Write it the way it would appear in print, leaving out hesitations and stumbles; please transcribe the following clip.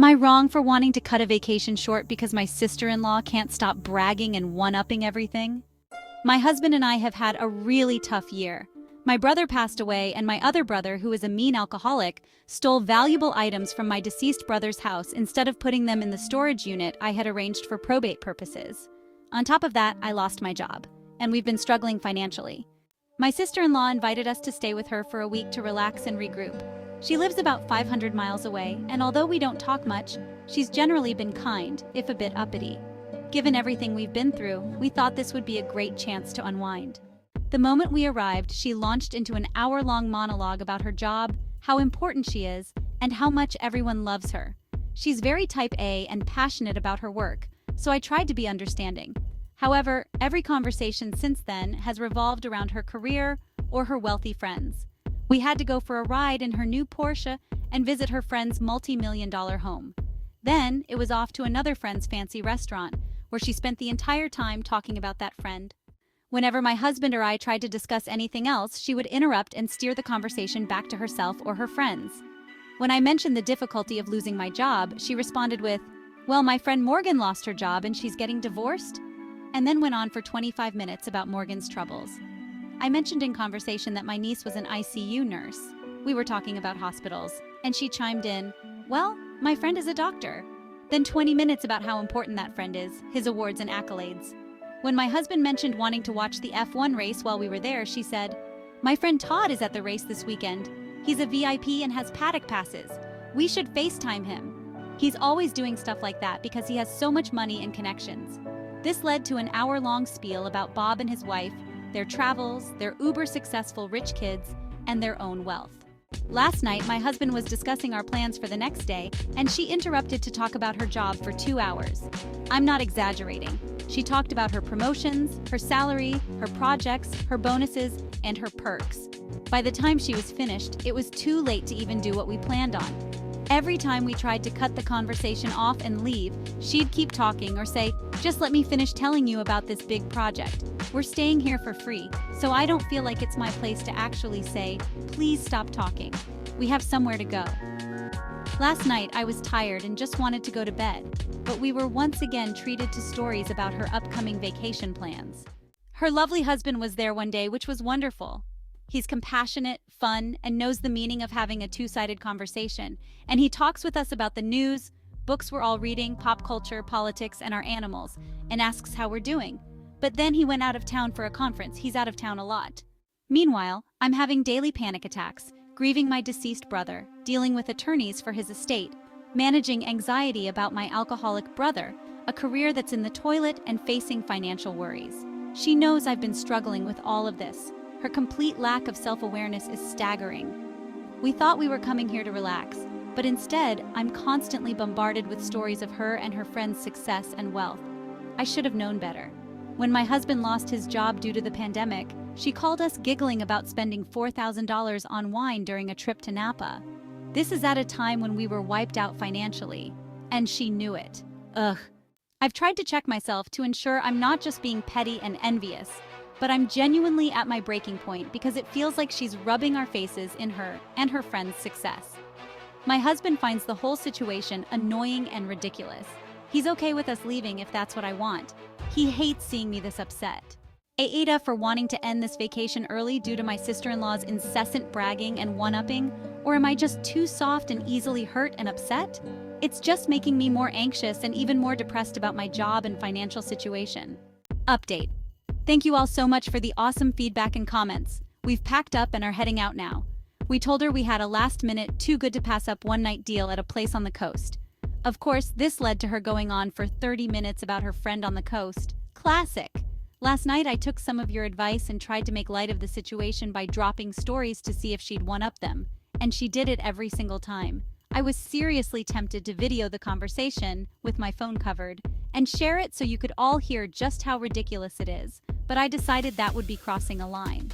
I wrong for wanting to cut a vacation short because my sister-in-law can't stop bragging and one-upping everything? My husband and I have had a really tough year. My brother passed away, and my other brother, who is a mean alcoholic, stole valuable items from my deceased brother's house instead of putting them in the storage unit I had arranged for probate purposes. On top of that, I lost my job, and we've been struggling financially. My sister-in-law invited us to stay with her for a week to relax and regroup. She lives about 500 miles away, and although we don't talk much, she's generally been kind, if a bit uppity. Given everything we've been through, we thought this would be a great chance to unwind. The moment we arrived, she launched into an hour-long monologue about her job, how important she is, and how much everyone loves her. She's very type A and passionate about her work, so I tried to be understanding. However, every conversation since then has revolved around her career or her wealthy friends. We had to go for a ride in her new Porsche and visit her friend's multi-million-dollar home. Then, it was off to another friend's fancy restaurant, where she spent the entire time talking about that friend. Whenever my husband or I tried to discuss anything else, she would interrupt and steer the conversation back to herself or her friends. When I mentioned the difficulty of losing my job, she responded with, "Well, my friend Morgan lost her job and she's getting divorced?" And then went on for 25 minutes about Morgan's troubles. I mentioned in conversation that my niece was an ICU nurse. We were talking about hospitals, and she chimed in, "Well, my friend is a doctor." Then 20 minutes about how important that friend is, his awards and accolades. When my husband mentioned wanting to watch the F1 race while we were there, she said, "My friend Todd is at the race this weekend. He's a VIP and has paddock passes. We should FaceTime him." He's always doing stuff like that because he has so much money and connections. This led to an hour-long spiel about Bob and his wife, their travels, their uber-successful rich kids, and their own wealth. Last night, my husband was discussing our plans for the next day, and she interrupted to talk about her job for 2 hours. I'm not exaggerating. She talked about her promotions, her salary, her projects, her bonuses, and her perks. By the time she was finished, it was too late to even do what we planned on. Every time we tried to cut the conversation off and leave, she'd keep talking or say, "Just let me finish telling you about this big project. We're staying here for free, so I don't feel like it's my place to actually say, 'Please stop talking. We have somewhere to go.'" Last night, I was tired and just wanted to go to bed, but we were once again treated to stories about her upcoming vacation plans. Her lovely husband was there one day, which was wonderful. He's compassionate, fun, and knows the meaning of having a two-sided conversation, and he talks with us about the news, books we're all reading, pop culture, politics, and our animals, and asks how we're doing. But then he went out of town for a conference. He's out of town a lot. Meanwhile, I'm having daily panic attacks, grieving my deceased brother, dealing with attorneys for his estate, managing anxiety about my alcoholic brother, a career that's in the toilet, and facing financial worries. She knows I've been struggling with all of this. Her complete lack of self-awareness is staggering. We thought we were coming here to relax, but instead, I'm constantly bombarded with stories of her and her friends' success and wealth. I should have known better. When my husband lost his job due to the pandemic, she called us giggling about spending $4,000 on wine during a trip to Napa. This is at a time when we were wiped out financially, and she knew it. Ugh. I've tried to check myself to ensure I'm not just being petty and envious, but I'm genuinely at my breaking point because it feels like she's rubbing our faces in her and her friend's success. My husband finds the whole situation annoying and ridiculous. He's okay with us leaving if that's what I want. He hates seeing me this upset. Ada for wanting to end this vacation early due to my sister-in-law's incessant bragging and one-upping, or am I just too soft and easily hurt and upset? It's just making me more anxious and even more depressed about my job and financial situation. Update. Thank you all so much for the awesome feedback and comments. We've packed up and are heading out now. We told her we had a last-minute, too-good-to-pass-up one-night deal at a place on the coast. Of course, this led to her going on for 30 minutes about her friend on the coast. Classic! Last night, I took some of your advice and tried to make light of the situation by dropping stories to see if she'd one-up them, and she did it every single time. I was seriously tempted to video the conversation, with my phone covered, and share it so you could all hear just how ridiculous it is, but I decided that would be crossing a line.